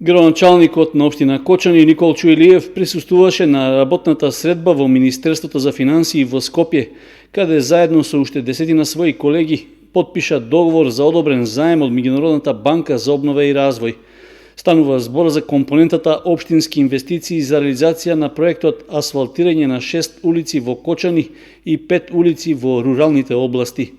Градоначалникот на општина Кочани Николчо Илиев присуствуваше на работната средба во Министерството за финансии во Скопје, каде заедно со уште десетина своји колеги потпиша договор за одобрен заем од Меѓународната банка за обнова и развој. Станува збор за компонентата општински инвестиции за реализација на проектот асфалтирање на 6 улици во Кочани и 5 улици во руралните области.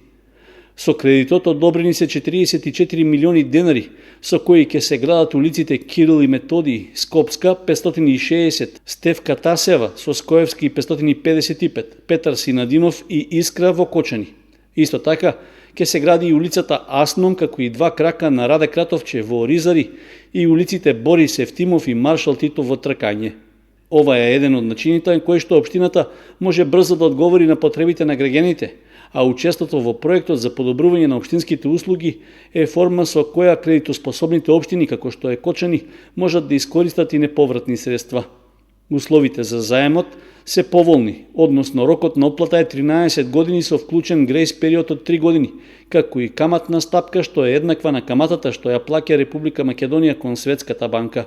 Со кредитот одобрени се 44 милиони денари, со кои ќе се градат улиците Кирил и Методий, Скопска 560, Стефка Тасева, Соскоевски 555, Петар Синадинов и Искра во Кочани. Исто така, ќе се гради и улицата Аснон, како и 2 крака на Раде Кратовче во Оризари и улиците Борис Евтимов и Маршал Титов во Тркање. Ова е еден од начините на кои што општината може брзо да одговори на потребите на граѓаните, а учеството во проектот за подобрување на општинските услуги е форма со која кредитоспособните општини, како што е Кочани, можат да искористат и неповратни средства. Условите за заемот се поволни, односно рокот на отплата е 13 години со вклучен грејс период од 3 години, како и каматна стапка што е еднаква на каматата што ја плаќа Република Македонија кон Светската банка.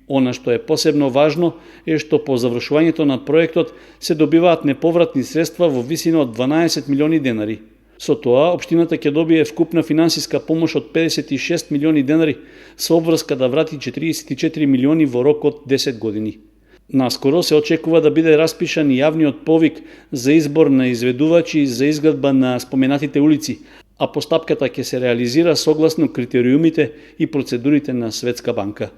Она што е посебно важно е што по завршувањето на проектот се добиваат неповратни средства во висина од 12 милиони денари. Со тоа, општината ќе добие вкупна финансиска помош од 56 милиони денари со обврска да врати 44 милиони во рок од 10 години. Наскоро се очекува да биде распишан јавниот повик за избор на изведувачи за изградба на споменатите улици, а постапката ќе се реализира согласно критериумите и процедурите на Светска банка.